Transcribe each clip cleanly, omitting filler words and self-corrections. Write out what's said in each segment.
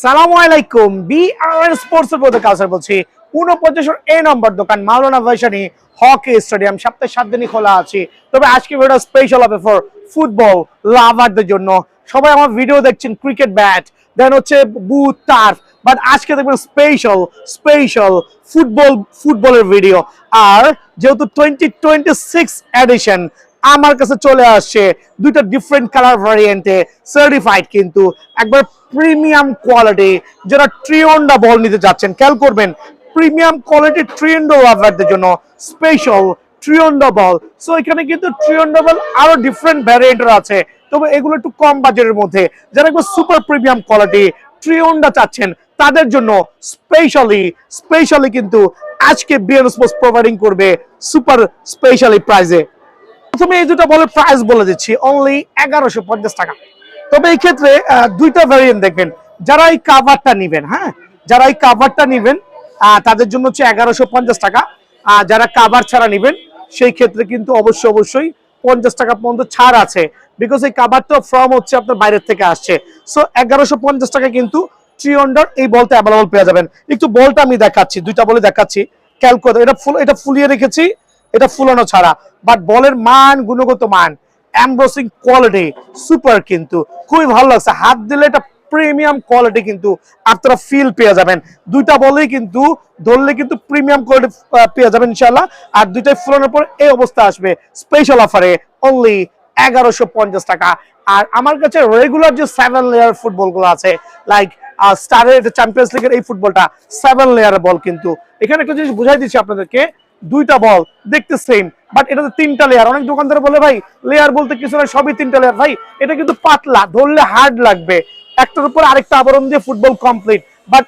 সালামু আলাইকুম BRN sports এর পক্ষ থেকে বলছি 49 এ নম্বর দোকান মাওলানা ভাইসানি হকি স্টেডিয়াম সপ্তাহে 7 দিনই খোলা আছে। তবে আজকে ভিডিও স্পেশাল হবে ফর ফুটবল লাভারদের জন্য। সবাই আমার ভিডিও দেখছেন ক্রিকেট ব্যাট দেন হচ্ছে বুট টার্ফ, বাট আজকে দেখবেন স্পেশাল ফুটবলের ভিডিও। আর যেহেতু 2026 এডিশন আমার কাছে চলে আসছে দুইটা ডিফারেন্ট কালার ভ্যারিয়েন্টে সার্টিফাইড, কিন্তু একবার প্রিমিয়াম কোয়ালিটি। যারা ট্রিওন্ডা বল নিতে যাচ্ছেন খেয়াল করবেন, প্রিমিয়াম কোয়ালিটি ট্রিওন্ডা লাভারদের জন্য স্পেশাল ট্রিওন্ডা বল। সো এখানে কিন্তু ট্রিওন্ডা বল আরো ডিফারেন্ট ভ্যারিয়েন্টের আছে, তবে এগুলো একটু কম বাজেটের মধ্যে। যারা একবার সুপার প্রিমিয়াম কোয়ালিটি ট্রিওন্ডা চাচ্ছেন তাদের জন্য স্পেশালি কিন্তু আজকে বিএন স্পোর্টস প্রোভাইডিং করবে সুপার স্পেশালি প্রাইজে। প্রথমে এই দুটো বলের প্রাইস বলে দিচ্ছি, অনলি 1150 টাকা। তবে এই ক্ষেত্রে দুইটা ভ্যারিয়েন্ট দেখবেন। যারা এই কাভারটা নিবেন, হ্যাঁ যারা এই কাভারটা নিবেন তাদের জন্য হচ্ছে 1150 টাকা। যারা কাভার ছাড়া নিবেন সেই ক্ষেত্রে কিন্তু অবশ্যই 50 টাকা পর্যন্ত ছাড় আছে, বিকজ এই কাভারটা ফ্রম হচ্ছে আপনার বাইরের থেকে আসছে। সো 1150 টাকা কিন্তু ট্রিওন্ডার এই বলটা অ্যাভেলেবল পেয়ে যাবেন। একটু বলটা আমি দেখাচ্ছি, দুইটা বলে দেখাচ্ছি, খেয়াল করে। এটা ফুলিয়ে রেখেছি, এটা ফুলানো ছাড়া, বাট বলের মান, গুণগত মান, এমব্রসিং কোয়ালিটি সুপার, কিন্তু খুবই ভালো লাগছে। হাত দিলে এটা প্রিমিয়াম কোয়ালিটি কিন্তু আপনারা ফিল পেয়ে যাবেন। দুইটা বলেই কিন্তু ধরলে কিন্তু প্রিমিয়াম কোয়ালিটি পেয়ে যাবেন ইনশাআল্লাহ। আর দুইটাই ফুলানোর পর এই অবস্থা আসবে স্পেশাল অফারে অনলি 1150 টাকা। আর আমার কাছে রেগুলার যে 7 লেয়ার ফুটবল গুলো আছে, লাইক স্টারের চ্যাম্পিয়ন্স লিগের এই ফুটবলটা 7 লেয়ারের বল। কিন্তু এখানে একটা জিনিস বুঝাই দিচ্ছি আপনাদেরকে, দুইটা বল দেখতে সেম, বাট এটাতে 3টা লেয়ার। অনেক দোকানদার বলে ভাই লেয়ার বলতে কিছু না, সবই 3টা লেয়ার। ভাই এটা কিন্তু পাতলা, ধরলে হার্ড লাগবে, একটার উপর আরেকটা আবরণ দিয়ে ফুটবল কমপ্লিট। বাট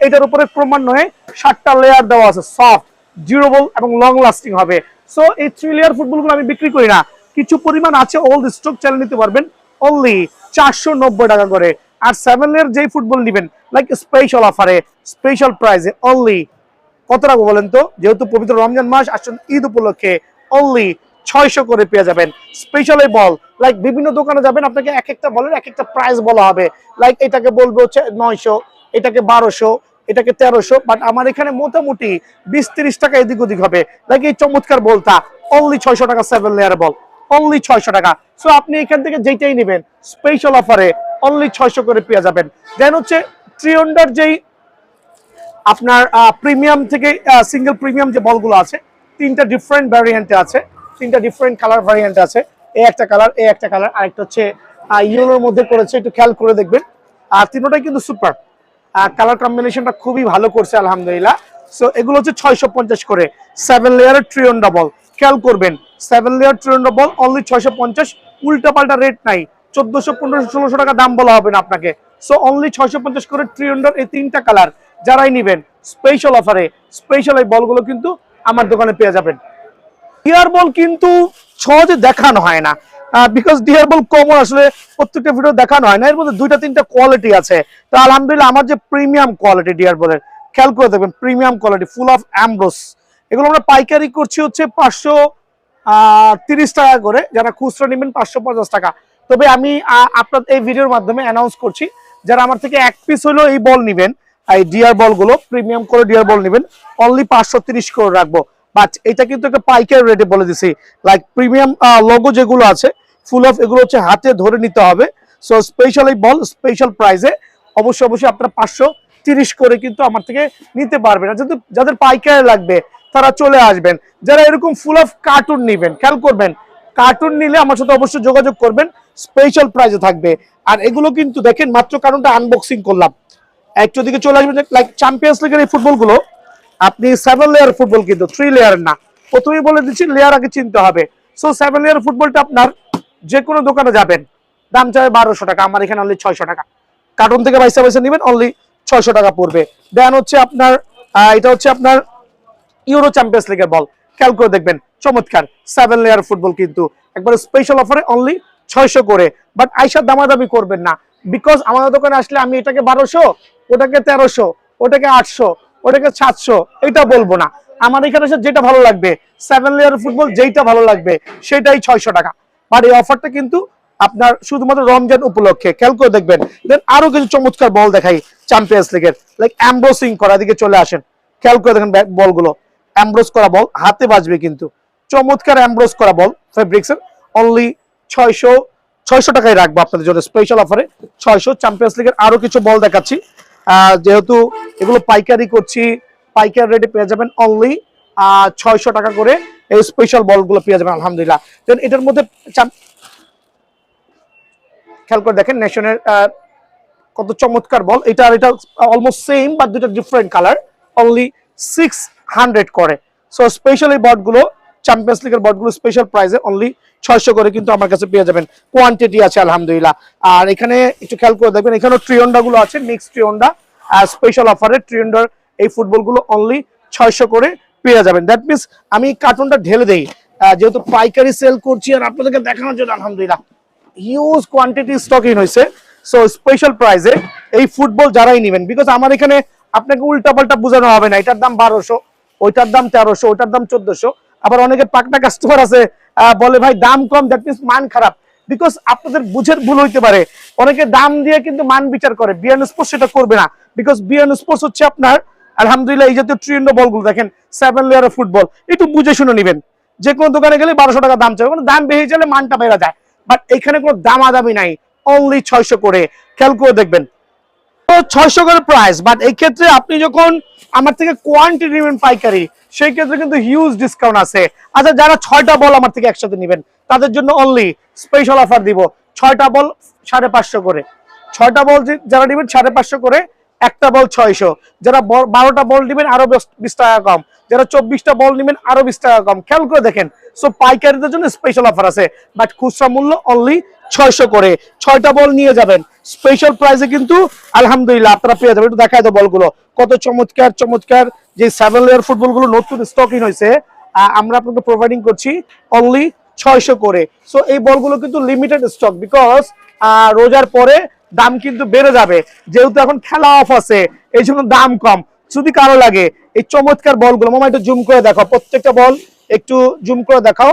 এটার উপরে ক্রমান্বয়ে 7টা লেয়ার দেওয়া আছে, সফট, ডিউরেবল এবং লং লাস্টিং হবে। সো এই 3 লেয়ার ফুটবলগুলো আমি বিক্রি করি না, কিছু পরিমাণ আছে, ওল্ড স্টক, চালিয়ে নিতে পারবেন অনলি 490 টাকা করে। আর 7 লেয়ার যেই ফুটবল নেবেন লাইক স্পেশাল অফারে স্পেশাল প্রাইসে অনলি কত রাখবো বলেন তো? যেহেতু পবিত্র রমজান মাস আসছেন, ঈদ উপলক্ষে অনলি 600 করে পেয়ে যাবেন স্পেশাল এই বল। লাইক বিভিন্ন দোকানে যাবেন, আপনাকে এক একটা বলের এক একটা প্রাইস বলা হবে। লাইক এটাকে বলবো হচ্ছে 900, এটাকে 1200, এটাকে 1300, বাট আমার এখানে মোটামুটি 20-30 টাকা এদিক ওদিক হবে। লাইক এই চমৎকার বলটা অনলি 600 টাকা, 7 লেয়ার বল অনলি 600 টাকা। সো আপনি এখান থেকে যেটাই নেবেন স্পেশাল অফারে অনলি 600 করে পেয়ে যাবেন। দেন হচ্ছে ট্রিওন্ডার যেই আপনার প্রিমিয়াম থেকে সিঙ্গেল প্রিমিয়াম যে বলগুলো আছে, 3টা ডিফারেন্ট ভ্যারিয়েন্টে আছে, 3টা ডিফারেন্ট কালার ভ্যারিয়েন্ট আছে। এই একটা কালার, এই একটা কালার, আরেকটা হচ্ছে ইয়েলোর মধ্যে করেছে, একটু খেয়াল করে দেখবেন। আর তিনটাই কিন্তু সুপার, কালার কম্বিনেশনটা খুবই ভালো করছে আলহামদুলিল্লাহ। সো এগুলো হচ্ছে 650 করে 7 লেয়ারের ট্রিওন্ডা বল। খেয়াল করবেন 7 লেয়ার ট্রিওন্ডা বল অনলি 650, উল্টা পাল্টা রেট নাই। 1400, 1500, 1600 টাকা দাম বলা হবে না আপনাকে। সো অনলি 650 করে ট্রিওন্ডার এই 3টা কালার যারাই নিবেন স্পেশাল অফারে স্পেশাল এই বলগুলো কিন্তু আমার দোকানে পেয়ে যাবেন। ডিয়ার বল কিন্তু সহজে দেখানো হয় না, বিকজ ডিয়ার বল কমন আসলে প্রত্যেকটা ভিডিও দেখানো হয় না। এর মধ্যে 2-3টা কোয়ালিটি আছে। তো আলহামদুলিল্লাহ আমার যে প্রিমিয়াম কোয়ালিটি ডিয়ার বলের, খেয়াল করে দেখবেন premium quality full of Ambrose. এগুলো আমরা পাইকারি করছি হচ্ছে 530 টাকা করে, যারা খুচরা নেবেন 550 টাকা। তবে আমি আপনার এই ভিডিওর মাধ্যমে অ্যানাউন্স করছি, যারা আমার থেকে এক পিস হলো এই বল নিবেন, এই ডিয়ার বলগুলো প্রিমিয়াম করে ডিয়ার বল নেবেন অনলি 530 করে রাখবো। বাট এটা কিন্তু একটা পাইকারি রেটে বলে দিছি। লাইক প্রিমিয়াম লোগো যেগুলো আছে ফুল অফ, এগুলো হচ্ছে হাতে ধরে নিতে হবে। সো স্পেশাল এই বল স্পেশাল প্রাইসে অবশ্যই আপনারা 530 করে কিন্তু আমার থেকে নিতে পারবেন। আর যাদের পাইকারি লাগবে তারা চলে আসবেন। যারা এরকম ফুল অফ কার্টুন নেবেন, খেয়াল করবেন কার্টুন নিলে আমার সাথে অবশ্যই যোগাযোগ করবেন, স্পেশাল প্রাইসে থাকবে। আর এগুলো কিন্তু দেখেন মাত্র কার্টুনটা আনবক্সিং করলাম, একটু দিকে চলে আসবেন। লাইক চ্যাম্পিয়ন্স লিগের এই ফুটবলগুলো আপনি 7 লেয়ার ফুটবল, কিন্তু 3 লেয়ার না। প্রথমেই বলে দিচ্ছি লেয়ার আগে চিনতে হবে। সো 7 লেয়ার ফুটবলটা আপনার যে কোনো দোকানে যাবেন দাম চাবে 1200 টাকা, আমার এখানে অনলি 600 টাকা। কার্টুন থেকে পয়সা নেবেন অনলি 600 টাকা পড়বে। দেন হচ্ছে আপনার এটা হচ্ছে আপনার ইউরো চ্যাম্পিয়ন্স লিগের বল, খেয়াল করে দেখবেন চমৎকার 7 লেয়ার ফুটবল কিন্তু একবার স্পেশাল অফারে অনলি 600 করে। বাট আইসা দামাদামি করবেন না, বিকজ আমাদের দোকানে আসলে আমি এটাকে 1200, ওটাকে 1300, ওটাকে 800, ওটাকে 700 এটা বলবো না। আমার এখানে যেটা ভালো লাগবে 7 লেয়ার ফুটবল, যেটা ভালো লাগবে সেটাই 600 টাকা। বাট এই অফারটা কিন্তু আপনার শুধুমাত্র রমজান উপলক্ষে, খেয়াল করে দেখবেন। দেন আরো কিছু চমৎকার বল দেখাই, চ্যাম্পিয়ন্স লিগের, লাইক এমব্রোসিং করা, দিকে চলে আসেন, খেয়াল করে দেখেন বলগুলো এমব্রোস করা বল, হাতে বাজবে কিন্তু, চমৎকার এমব্রোস করা বল ফেব্রিক্সের, অনলি 600 টাকায় রাখবো আপনাদের জন্য স্পেশাল অফারে 600। চ্যাম্পিয়ন্স লিগের আরো কিছু বল দেখাচ্ছি, যেহেতু এগুলো পাইকারি করছি, পাইকারি রেটে পেয়ে যাবেন অনলি 600 টাকা করে এই স্পেশাল বলগুলো পেয়ে যাবেন আলহামদুলিল্লাহ। দেন এটার মধ্যে খেয়াল করে দেখেন ন্যাশনের কত চমৎকার বল, এটা আর এটা অলমোস্ট সেম বাট দুটো ডিফারেন্ট কালার, অনলি 600 করে। সো স্পেশাল এই বটগুলো চ্যাম্পিয়ন্স লিগের বটগুলো স্পেশাল প্রাইসে অনলি 600 করে কিন্তু আমার কাছে পেয়ে যাবেন, কোয়ান্টিটি আছে আলহামদুলিল্লাহ। আর এখানে একটু খেয়াল করে দেখবেন এখানেও ট্রিয়ন্ডা গুলো আছে, মিক্স ট্রিয়ন্ডা স্পেশাল অফারে ট্রিয়ন্ডার এই ফুটবল গুলো অনলি 600 করে পেয়ে যাবেন। দ্যাট মিনস আমি কার্টুনটা ঢেলে দেই, যেহেতু পাইকারি সেল করছি আর আপনাদেরকে দেখানোর জন্য আলহামদুলিল্লাহ হিউজ কোয়ান্টিটি স্টকিং হয়েছে। সো স্পেশাল প্রাইসে এই ফুটবল যারাই নেবেন, বিকজ আমার এখানে আপনাকে উল্টাপাল্টা বোঝানো হবে না, এটার দাম 1200, ওইটার দাম 1300, ওইটার দাম 1400। আবার অনেকে পাকনা কাস্টমার আছে বলে ভাই দাম কম, দ্যাট মিনস মান খারাপ, বিকজ আপনাদের বুঝের ভুল হইতে পারে, অনেকে দাম দিয়ে কিন্তু মান বিচার করে, বিএন স্পোর্টস সেটা করবে না, বিকজ বিএন স্পোর্টস হচ্ছে আপনার আলহামদুলিল্লাহ এই জাতীয় ট্রেন্ড বলগুলো দেখেন 7 লেয়ারের ফুটবল, একটু বুঝে শুনে নেবেন। যে কোনো দোকানে গেলে 1200 টাকা দাম চাই, দাম বেড়ে গেলে মানটা বেড়ে যায়, বাট এখানে কোনো দামাদামি নাই, অনলি 600 করে, খেয়াল করে দেখবেন। তো 600 করে প্রাইস, বাট এই ক্ষেত্রে আপনি যখন আমার থেকে কোয়ান্টিটি নেবেন পাইকারি, সেই ক্ষেত্রে কিন্তু হিউজ ডিসকাউন্ট আছে। আচ্ছা যারা 6টা বল আমার থেকে একসাথে নেবেন তাদের জন্য অনলি স্পেশাল অফার দিব, 6টা বল 550 করে, 6টা বল যারা নেবেন 550 করে, একটা বল 600, যারা 12টা বল নেবেন আরো 20 টাকা কম, যারা 24টা বল নেবেন আরো 20 টাকা কম, খেয়াল করে দেখেন। সো পাইকারিদের জন্য স্পেশাল অফার আছে, বাট খুচরা মূল্য অনলি 600 করে, 6টা বল নিয়ে যাবেন স্পেশাল প্রাইসে কিন্তু আলহামদুলিল্লাহ আপনারা পেয়ে যাবেন। একটু দেখায় তো বলগুলো কত চমৎকার চমৎকার, যে 7 লেয়ার ফুটবল গুলো নতুন স্টকিং হয়েছে আমরা আপনাকে প্রোভাইডিং করছি অনলি 600 করে। সো এই বলগুলো কিন্তু লিমিটেড স্টক, বিকজ রোজার পরে দাম কিন্তু বেড়ে যাবে, যেহেতু এখন খেলা অফ আছে এই জন্য দাম কম। যদি কারো লাগে এই চমৎকার বলগুলো, মামা একটু জুম করে দেখাও, প্রত্যেকটা বল একটু জুম করে দেখাও,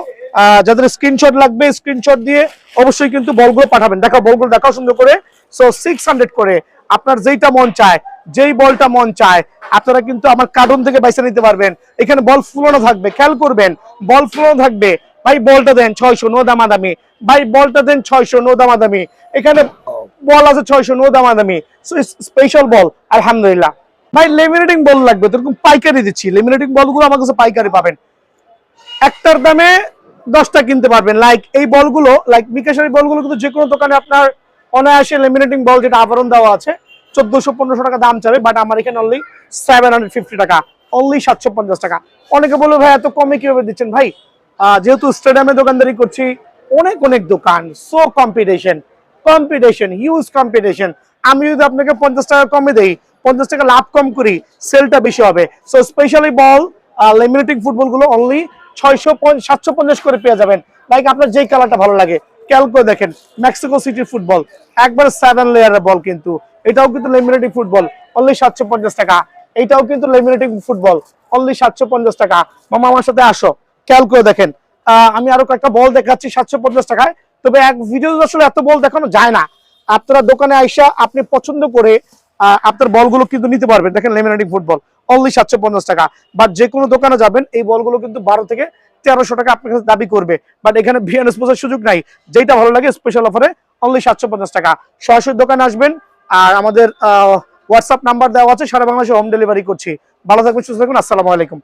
যাদের স্ক্রিনশট লাগবে স্ক্রিনশট দিয়ে অবশ্যই কিন্তু বলগুলো পাঠাবেন। দেখাও বলগুলো দেখাও সুন্দর করে। সো 600 করে, আপনার যেইটা মন চায়, যেই বলটা মন চায় আপনারা কিন্তু আমার কার্টুন থেকে বাইসা নিতে পারবেন। এখানে বল ফুলানো থাকবে, খেয়াল করবেন বল ফুলানো থাকবে। ভাই বলটা দেন 600, নো দামাদামি, ভাই বলটা দেন 600, নো দামাদামি, এখানে বল আছে 600, নো দামাদামি। সো স্পেশাল বল আলহামদুলিল্লাহ। ভাই লেমিনেটিং বল লাগবে তো এরকম পাইকারি দিচ্ছি, লেমিনেটিং বলগুলো আমার কাছে পাইকারি পাবেন, একটার দামে 10টা কিনতে পারবেন। লাইক এই বলগুলো, লাইক বিকাশের বলগুলো কিন্তু যে কোনো দোকানে আপনার অনায়াসে লেমিনেটিং বল যেটা আবরণ দেওয়া আছে 1400-1500 টাকা দাম চাবে, বাট আমার এখানে অনলি 750 টাকা, অনলি 750 টাকা। অনেকে বলবে ভাই এত কমে কিভাবে দিচ্ছেন? ভাই যেহেতু স্টেডিয়ামে দোকানদারি করছি, অনেক অনেক দোকান, সো কম্পিটিশন হিউজ কম্পিটিশন, আমি যদি আপনাকে 50 টাকা কমে দেই, 50 টাকা লাভ কম করি, সেলটা বেশি হবে। সো স্পেশালি বল লেমিনেটিং ফুটবল গুলো অনলি 750 করে পেয়ে যাবেন। লাইক আপনার যেই কালারটা ভালো লাগে, খেয়াল করে দেখেন মেক্সিকো সিটির ফুটবল একবার 7 লেয়ারের বল, কিন্তু এটাও কিন্তু লেমিনেটিং ফুটবল অনলি 750 টাকা, এটাও কিন্তু লেমিনেটিং ফুটবল অনলি 750 টাকা। মামা আমার সাথে আসো, খেয়াল করে দেখেন আমি আরো কয়েকটা বল দেখাচ্ছি 750 টাকায়। তবে এক ভিডিও আসলে এত বল দেখানো যায় না, আপনারা দোকানে আইসা আপনি পছন্দ করে আপনার বলগুলো কিন্তু নিতে পারবেন। দেখেন লেমিনেটিং ফুটবল অনলি 750 টাকা, বাট যে কোনো দোকানে যাবেন এই বলগুলো কিন্তু 12 থেকে 1300 টাকা আপনার কাছে দাবি করবে, বাট এখানে বিএন স্পোর্টসের সুযোগ নাই, যেটা ভালো লাগে স্পেশাল অফারে অনলি 750 টাকা। সরাসরি দোকানে আসবেন, আর আমাদের হোয়াটসঅ্যাপ নাম্বার দেওয়া আছে, সারা বাংলাদেশে হোম ডেলিভারি করছি। ভালো থাকবেন, সুস্থ থাকবেন, আসসালামু আলাইকুম।